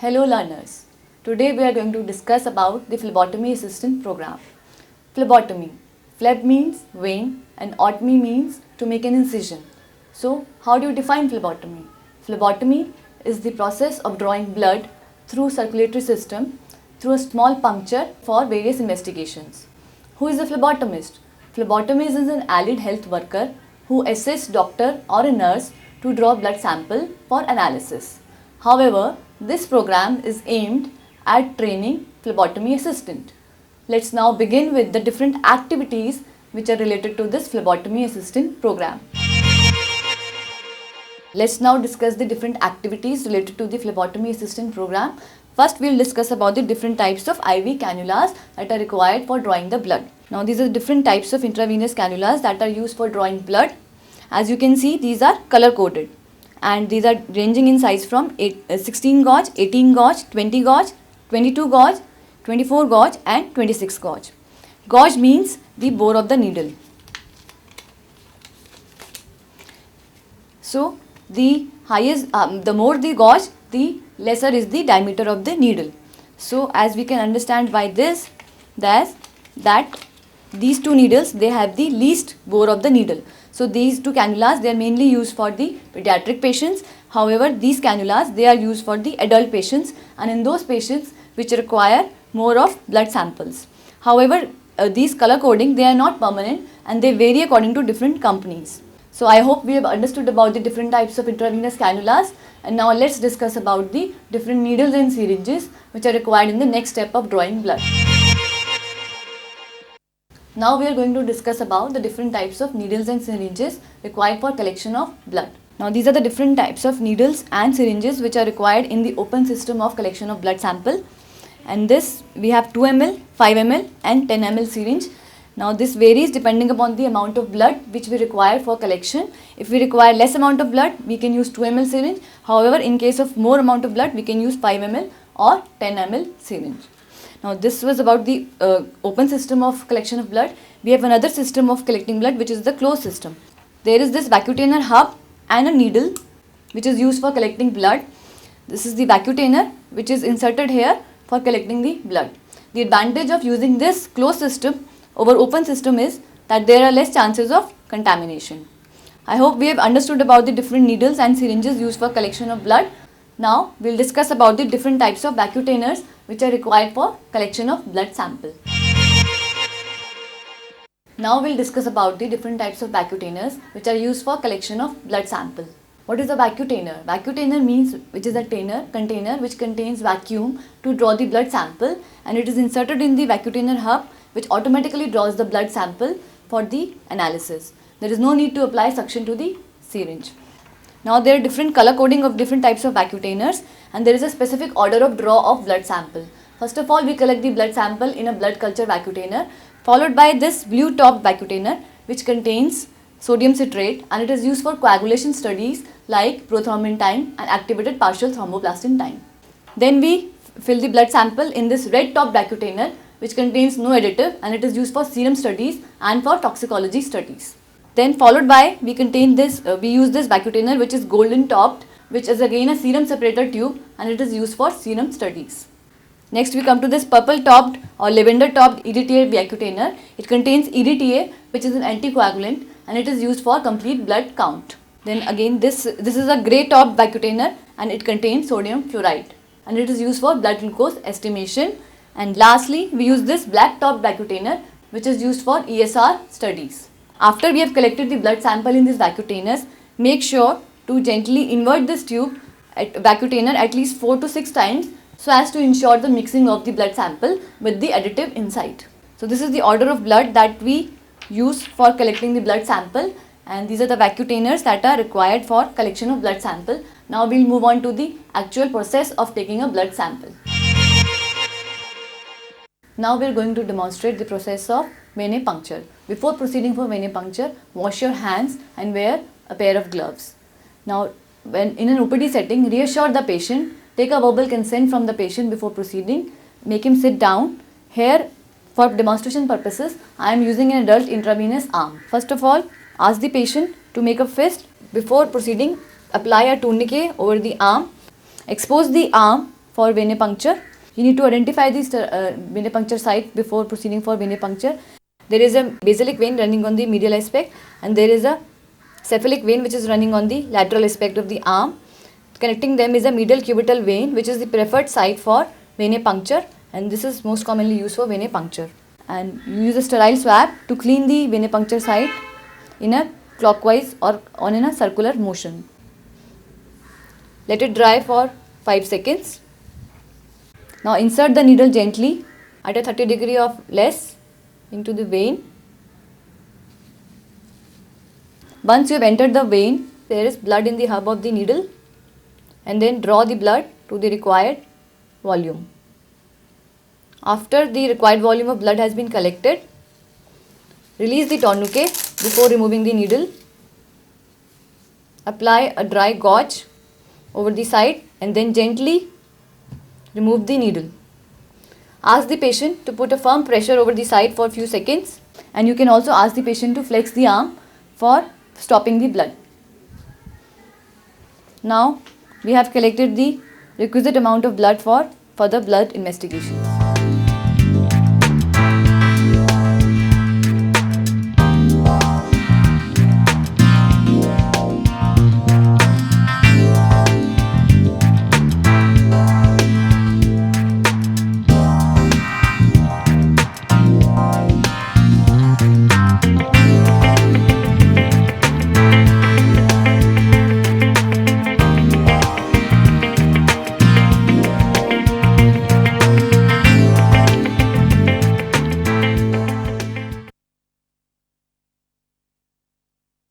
Hello learners. Today we are going to discuss about the phlebotomy assistant program. Phlebotomy. Phleb means vein and otomy means to make an incision. So how do you define phlebotomy? Phlebotomy is the process of drawing blood through circulatory system through a small puncture for various investigations. Who is a phlebotomist? Phlebotomist is an allied health worker who assists doctor or a nurse to draw blood sample for analysis. However, this program is aimed at training phlebotomy assistant. Let's now begin with the different activities which are related to this phlebotomy assistant program. Let's now discuss the different activities related to the phlebotomy assistant program. First, we'll discuss about the different types of IV cannulas that are required for drawing the blood. Now, these are different types of intravenous cannulas that are used for drawing blood. As you can see, these are color coded. And these are ranging in size from 16 gauge, 18 gauge, 20 gauge, 22 gauge, 24 gauge and 26 gauge. Gauge means the bore of the needle. So, the highest, the more the gauge, the lesser is the diameter of the needle. So, as we can understand by this, that these two needles, they have the least bore of the needle. So these two cannulas, they are mainly used for the pediatric patients. However, these cannulas, they are used for the adult patients and in those patients which require more of blood samples. However, these color coding, they are not permanent and they vary according to different companies. So I hope we have understood about the different types of intravenous cannulas, and now let's discuss about the different needles and syringes which are required in the next step of drawing blood. Now we are going to discuss about the different types of needles and syringes required for collection of blood. Now these are the different types of needles and syringes which are required in the open system of collection of blood sample. And this we have 2 ml, 5 ml and 10 ml syringe. Now this varies depending upon the amount of blood which we require for collection. If we require less amount of blood, we can use 2 ml syringe. However, in case of more amount of blood, we can use 5 ml or 10 ml syringe. Now this was about the open system of collection of blood. We have another system of collecting blood which is the closed system. There is this vacutainer hub and a needle which is used for collecting blood. This is the vacutainer which is inserted here for collecting the blood. The advantage of using this closed system over open system is that there are less chances of contamination. I hope we have understood about the different needles and syringes used for collection of blood. Now we will discuss about the different types of vacutainers which are required for collection of blood sample. Now we will discuss about the different types of vacutainers which are used for collection of blood sample. What is a vacutainer? Vacutainer means which is a container which contains vacuum to draw the blood sample, and it is inserted in the vacutainer hub which automatically draws the blood sample for the analysis. There is no need to apply suction to the syringe. Now there are different color coding of different types of vacutainers, and there is a specific order of draw of blood sample. First of all, we collect the blood sample in a blood culture vacutainer, followed by this blue top vacutainer which contains sodium citrate, and it is used for coagulation studies like prothrombin time and activated partial thromboplastin time. Then we fill the blood sample in this red top vacutainer which contains no additive, and it is used for serum studies and for toxicology studies. Then followed by we use this vacutainer which is golden topped, which is again a serum separator tube, and it is used for serum studies. Next we come to this purple topped or lavender topped EDTA vacutainer. It contains EDTA which is an anticoagulant, and it is used for complete blood count. Then again this is a grey topped vacutainer, and it contains sodium fluoride, and it is used for blood glucose estimation. And lastly we use this black topped vacutainer which is used for ESR studies. After we have collected the blood sample in these vacutainers, make sure to gently invert this tube vacutainer at least 4 to 6 times so as to ensure the mixing of the blood sample with the additive inside. So this is the order of blood that we use for collecting the blood sample, and these are the vacutainers that are required for collection of blood sample. Now we will move on to the actual process of taking a blood sample. Now we are going to demonstrate the process of venipuncture. Before proceeding for venipuncture, wash your hands and wear a pair of gloves. Now, when in an OPD setting, reassure the patient, take a verbal consent from the patient before proceeding, make him sit down. Here, for demonstration purposes, I am using an adult intravenous arm. First of all, ask the patient to make a fist. Before proceeding, apply a tourniquet over the arm. Expose the arm for venipuncture. You need to identify the venipuncture site before proceeding for venipuncture. There is a basilic vein running on the medial aspect, and there is a cephalic vein which is running on the lateral aspect of the arm. Connecting them is a medial cubital vein, which is the preferred site for venipuncture, and this is most commonly used for venipuncture. And you use a sterile swab to clean the venipuncture site in a clockwise or in a circular motion. Let it dry for 5 seconds. Now insert the needle gently at a 30 degree of less into the vein. Once you have entered the vein, there is blood in the hub of the needle, and then draw the blood to the required volume. After the required volume of blood has been collected, release the tourniquet before removing the needle. Apply a dry gauze over the site and then gently remove the needle. Ask the patient to put a firm pressure over the site for a few seconds, and you can also ask the patient to flex the arm for stopping the blood. Now we have collected the requisite amount of blood for further blood investigation.